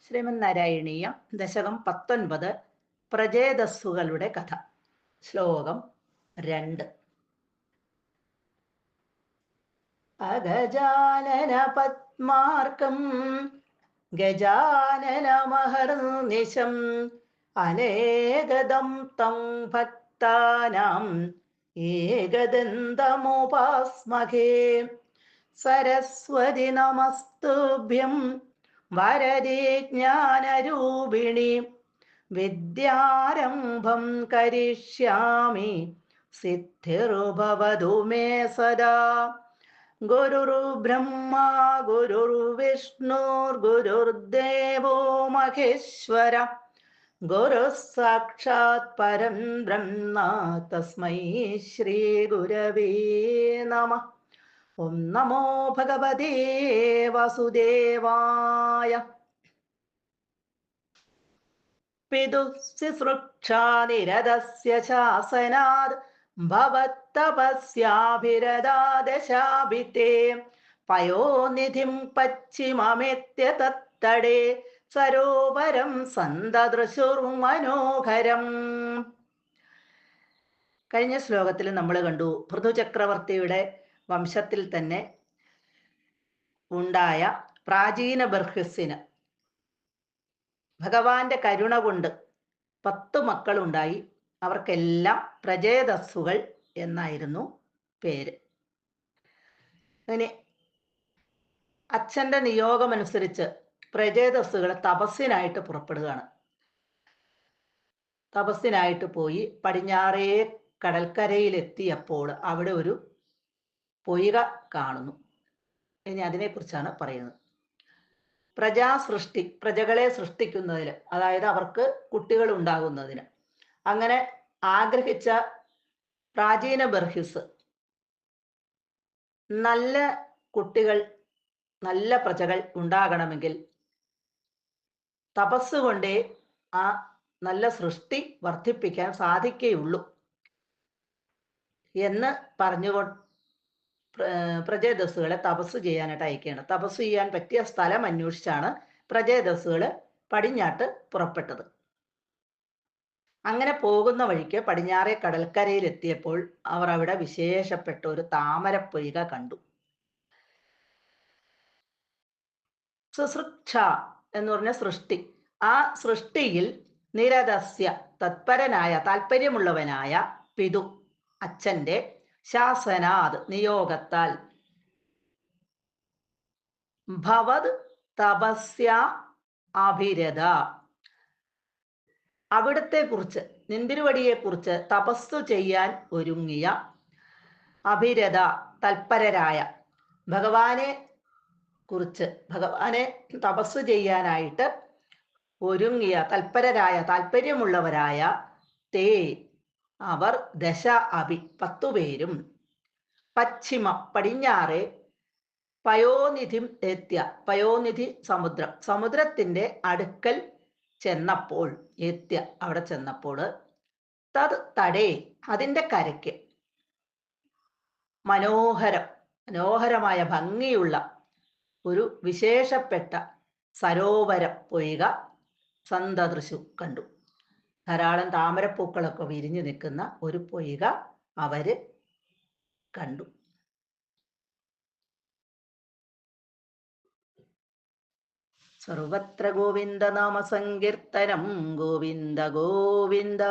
ശ്രീമന്നാരായണീയം ദശകം 19 പ്രചേതസ്സുകളുടെ കഥ. ശ്ലോകം 2. അഗജാനന പത്മാർക്കം ഗജാനനമഹർനിശം അനേകദം തം ഭക്താനാം ഏകദന്തമുപാസ്മഹേ. സരസ്വതി നമസ്തുഭ്യം വരദേ ജ്ഞാനരൂപിണി വിദ്യാരംഭം കരിഷ്യാമി സിദ്ധിർഭവതു മേ സദാ. ഗുരുർബ്രഹ്മ ഗുരുർവിഷ്ണുർഗുരുർദേവോ മഹേശ്വര ഗുരുഃ സാക്ഷാത് പരം ബ്രഹ്മ തസ്മൈ ശ്രീ ഗുരവേ നമഃ. ഓം നമോ ഭഗവതേ വാസുദേവായ. പിതുഃശുശ്രൂക്ഷാനിരതസ്യ ശാസനാത് ഭവത്തപസ്യാഭിരതാദശാഭിതേ പയോനിധിം പശ്ചിമമെത്യ തത്തടേ സരോവരം സന്തദൃശുർമനോഹരം. കഴിഞ്ഞ ശ്ലോകത്തിൽ നമ്മൾ കണ്ടു പൃഥുചക്രവർത്തിയുടെ വംശത്തിൽ തന്നെ ഉണ്ടായ പ്രാചീന ബർഹിസിന് ഭഗവാന്റെ കരുണ കൊണ്ട് 10 മക്കളുണ്ടായി. അവർക്കെല്ലാം പ്രചേതസ്സുകൾ എന്നായിരുന്നു പേര്. അങ്ങനെ അച്ഛൻ്റെ നിയോഗമനുസരിച്ച് പ്രചേതസ്സുകൾ തപസ്സിനായിട്ട് പുറപ്പെടുകയാണ്. തപസ്സിനായിട്ട് പോയി പടിഞ്ഞാറേ കടൽക്കരയിലെത്തിയപ്പോൾ അവിടെ ഒരു പൊയ്ക കാണുന്നു. ഇനി അതിനെക്കുറിച്ചാണ് പറയുന്നത്. പ്രജാസൃഷ്ടി, പ്രജകളെ സൃഷ്ടിക്കുന്നതിന്, അതായത് അവർക്ക് കുട്ടികൾ ഉണ്ടാകുന്നതിന് അങ്ങനെ ആഗ്രഹിച്ച പ്രാചീന ബർഹിസ് നല്ല കുട്ടികൾ, നല്ല പ്രജകൾ ഉണ്ടാകണമെങ്കിൽ തപസ്സുകൊണ്ടേ ആ നല്ല സൃഷ്ടി വർദ്ധിപ്പിക്കാൻ സാധിക്കുകയുള്ളൂ എന്ന് പറഞ്ഞുകൊണ്ട് പ്രചേതസ്സുകളെ തപസ് ചെയ്യാനായിട്ട് അയക്കുകയാണ്. തപസ് ചെയ്യാൻ പറ്റിയ സ്ഥലം അന്വേഷിച്ചാണ് പ്രചേതസ്സുകൾ പടിഞ്ഞാട്ട് പുറപ്പെട്ടത്. അങ്ങനെ പോകുന്ന വഴിക്ക് പടിഞ്ഞാറേ കടൽക്കരയിൽ എത്തിയപ്പോൾ അവർ അവിടെ വിശേഷപ്പെട്ട ഒരു താമരപ്പൊയ്ക കണ്ടു. ശുശ്രൂക്ഷ എന്ന് പറഞ്ഞ സൃഷ്ടി. ആ സൃഷ്ടിയിൽ നിരതസ്യ തത്പരനായ, താല്പര്യമുള്ളവനായ പിതു, അച്ഛൻ്റെ ശാസനാത് നിയോഗത്താൽ ഭവത് തപസ്യ അഭിരത അവിടത്തെ കുറിച്ച്, നിന്തിരുവടിയെക്കുറിച്ച് തപസ്സു ചെയ്യാൻ ഒരുങ്ങിയ, അഭിരത തൽപരരായ, ഭഗവാനെ കുറിച്ച്, ഭഗവാനെ തപസ്സു ചെയ്യാനായിട്ട് ഒരുങ്ങിയ തൽപരരായ, താല്പര്യമുള്ളവരായ തേ അവർ ദശ അഭി 10 പേരും പശ്ചിമ പടിഞ്ഞാറെ പയോനിധിം എത്യ, പയോനിധി സമുദ്രം, സമുദ്രത്തിന്റെ അടുക്കൽ ചെന്നപ്പോൾ, എത്യ അവിടെ ചെന്നപ്പോൾ, തത് തടേ അതിൻ്റെ കരയ്ക്ക് മനോഹരം, മനോഹരമായ ഭംഗിയുള്ള ഒരു വിശേഷപ്പെട്ട സരോവരം, പൊയ്ക സന്തദൃശു കണ്ടു. ധാരാളം താമരപ്പൂക്കളൊക്കെ വിരിഞ്ഞു നിൽക്കുന്ന ഒരു പൊയ്ക അവര് കണ്ടു. സർവത്ര ഗോവിന്ദ നാമ സങ്കീർത്തനം ഗോവിന്ദ ഗോവിന്ദ.